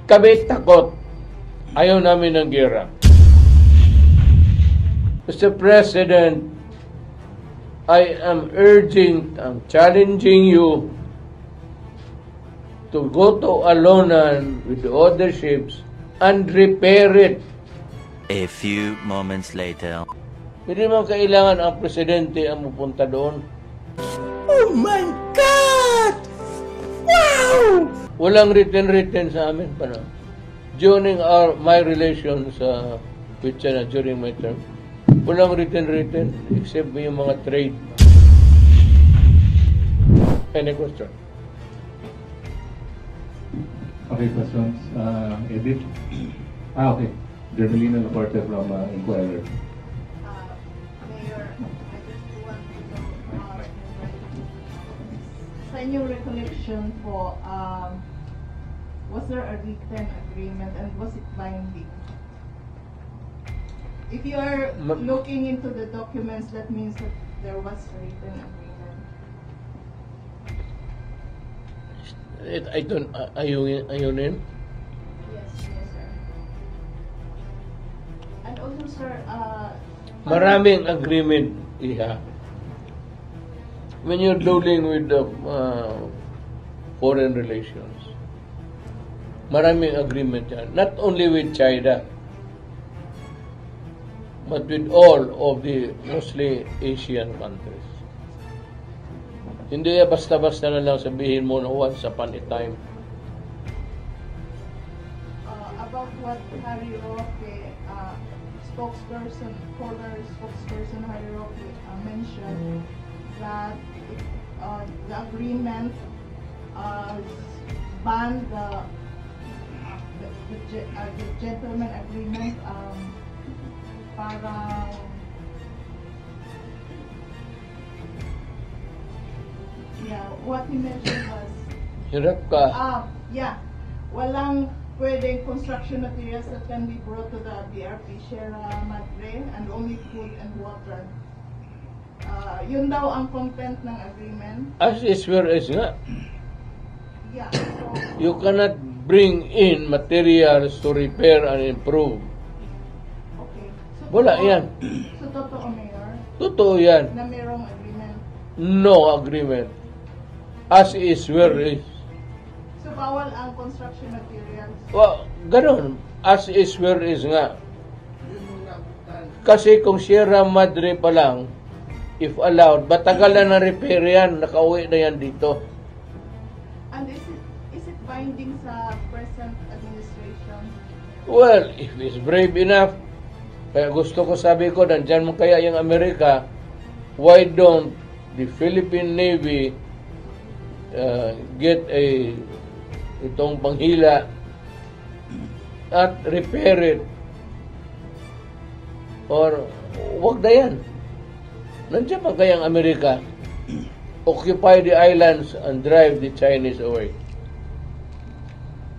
Kami takot. Ayaw namin ng gera. Mr. President, I am challenging you to go to Alonan with the other ships and repair it. A few moments later. Hindi mo kailangan ang presidente ang pupunta doon. Oh my God! Wow! Walang written sa amin pa na. During my relations with China during my term, walang written except yung mga trade. Any question? Okay, questions? Edith? Okay. Germelina Laporte from Inquirer. Mayor, I just want to know, sa inyong recollection po, was there a written agreement and was it binding? If you are looking into the documents, that means that there was a written agreement. I don't, ayunin? Yes, sir. And also, sir, Maraming agreement, Iha. When you're dealing with the foreign relations, maraming agreement yan. Not only with China, but with all of the mostly Asian countries. Hindi basta-basta na lang sabihin mo na once upon a time. About what Harry Roque, former spokesperson Harry Roque mentioned, that the agreement banned the gentleman agreement, parang what he mentioned was Hirap ka. walang pwedeng construction materials that can be brought to the BRP Sierra Madre and only food and water. Yun daw ang content ng agreement. As is where is nga. Yeah, so You cannot bring in materials to repair and improve. okay. So, Wala yan. So totoo, Mayor, Totoo yan. na mayroong agreement. No agreement. As is where is. So bawal ang construction materials. Well, ganun. As is where is nga. Kasi kung Sierra Madre pa lang, if allowed, batagal na repair yan, nakauwi na yan dito. And is it binding sa present administration? Well, if it's brave enough, kaya gusto ko sabi ko, nandyan mo kaya yung Amerika, why don't the Philippine Navy get itong panghila at repair it? Or, wag na yan. Nandiyan pa kayang Amerika, occupy the islands and drive the Chinese away.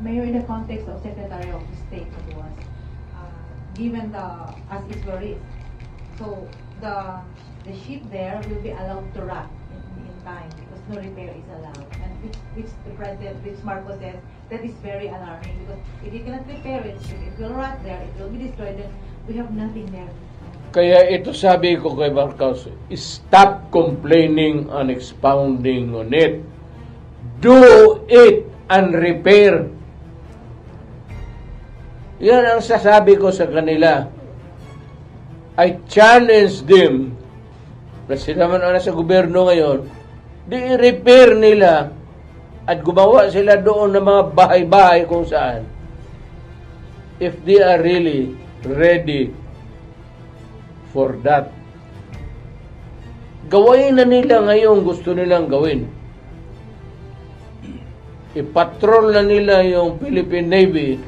Mayor, in the context of Secretary of State as was, given the as is where is, so the ship there will be allowed to rot in time because no repair is allowed, and which the President, which Marcos says, that is very alarming because if you cannot repair it, it will rot there, it will be destroyed, then we have nothing there. Kaya ito sabi ko kay Marcos, stop complaining and expounding on it. Do it and repair. Yan ang sasabi ko sa kanila. I challenge them, na sila man ang nasa gobyerno ngayon, di i-repair nila at gumawa sila doon ng mga bahay-bahay kung saan. If they are really ready for that. Gawain na nila ngayon gusto nilang gawin. I-patrol na nila yung Philippine Navy,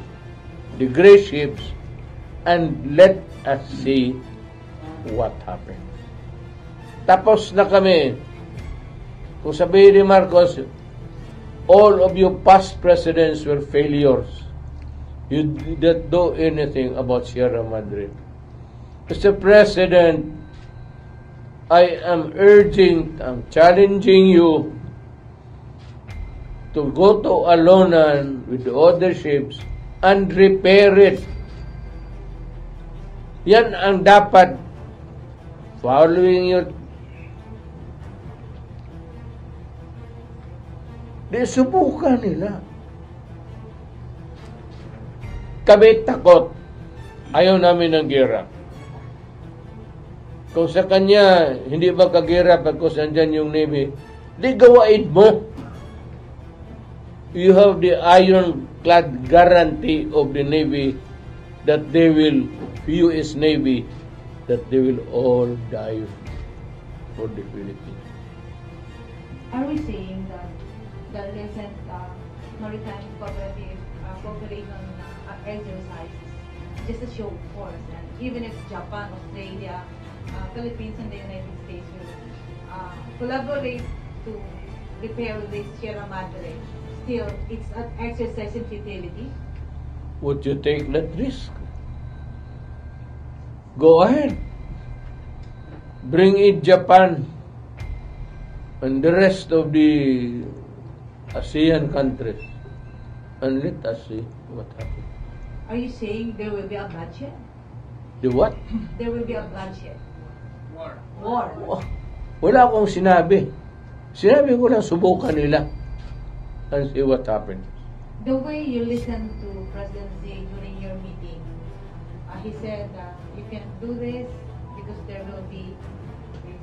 the gray ships, and let us see what happens. Tapos na kami. Kung sabihin ni Marcos, all of you past presidents were failures. You didn't do anything about Sierra Madre. Mr. President, I am challenging you to go to Alonan with the other ships and repair it. Yan ang dapat following your subukan nila. Kami takot. Ayaw namin ng gera. Kung sa kanya, hindi ba kagera pagkos andyan yung Navy, di gawain mo. You have the ironclad guarantee of the Navy that they will, US Navy, that they will all die for the Philippines. Are we saying that the recent maritime cooperative cooperation exercises just a show of force, and even if Japan, Australia, Philippines, and the United States will collaborate to repair this Sierra Madre, still it's an exercise in futility? Would you take that risk? Go ahead. Bring in Japan and the rest of the ASEAN countries and let us see what happens. Are you saying there will be a bloodshed? The what? There will be a bloodshed. War. Wala akong sinabi. Sinabi ko lang subukan nila and see what happens. The way you listened to President Xi during your meeting, he said you can do this because there will be this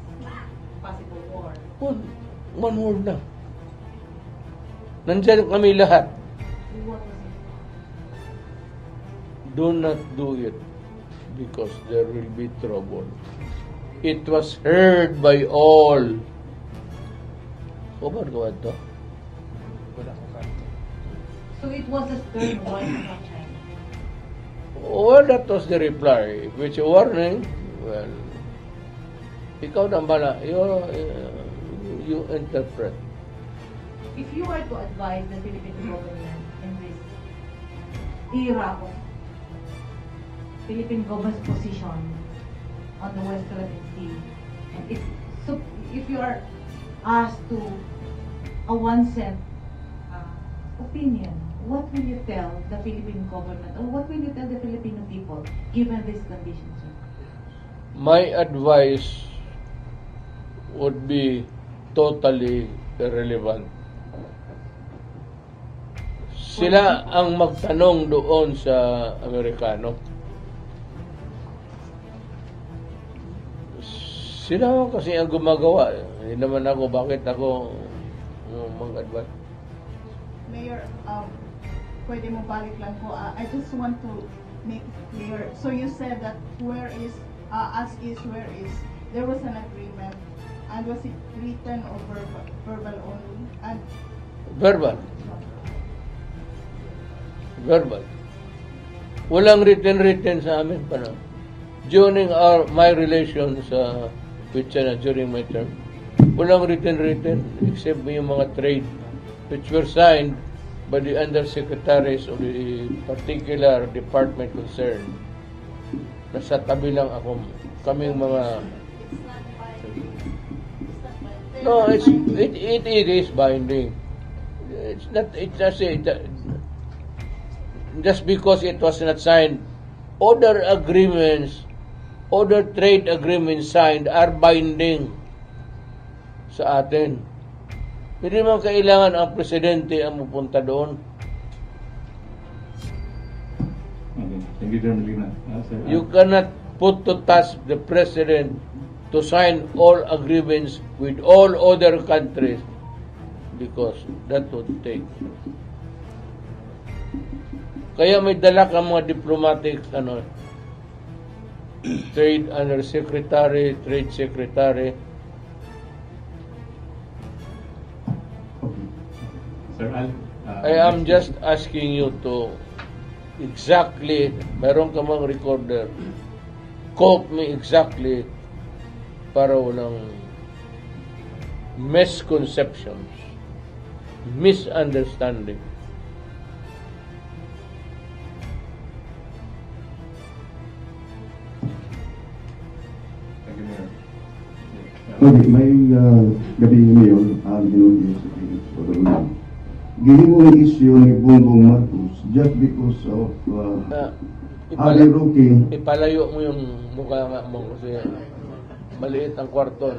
possible war. One word lang. Nandyan kami lahat. What was it? Do not do it because there will be trouble. It was heard by all. Sobar ko ito. So it was a stern warning from China. Well, that was the reply. Which warning? Well, ikaw na bala. You interpret. If you were to advise the Philippine government in this era of Philippine government's position on the West Philippine Sea, and if you are asked to a one-cent opinion, what will you tell the Philippine government, or what will you tell the Filipino people given these conditions? My advice would be totally irrelevant. Sila ang magtanong doon sa Amerikano. Sila kasi ang gumagawa. Hindi naman ako, bakit ako mag-advise? Mayor, pwede mo balik lang po. I just want to make it clear. So you said that where is, as is, where is, there was an agreement. And was it written or verbal only? And Verbal. Walang written sa amin pa na. During my relations with China during my term, walang written except yung mga trade which were signed by the undersecretaries of the particular department concerned. Nasa tabi lang ako, kaming mga... No, it is binding. It's not, just because it was not signed, other trade agreements signed are binding sa atin. Hindi man kailangan ang presidente ang pupunta doon. Okay. Thank you, General Lina. Sir, You cannot put to task the president to sign all agreements with all other countries because that would take. Kaya may dala kang mga diplomatic trade undersecretary, trade secretary. Sir Al, I am just asking you to exactly, meron ka mang recorder, quote me exactly para walang misconceptions, misunderstanding. thank you, Mayor. Okay, may gabi Mayor, ginuti sa Pilipinas. Gini mo yung issue ni Bongbong Marcos just because of Ipala- Abi Rookie. Ipalayo mo yung mukha mo kasi maliit ang kwarto.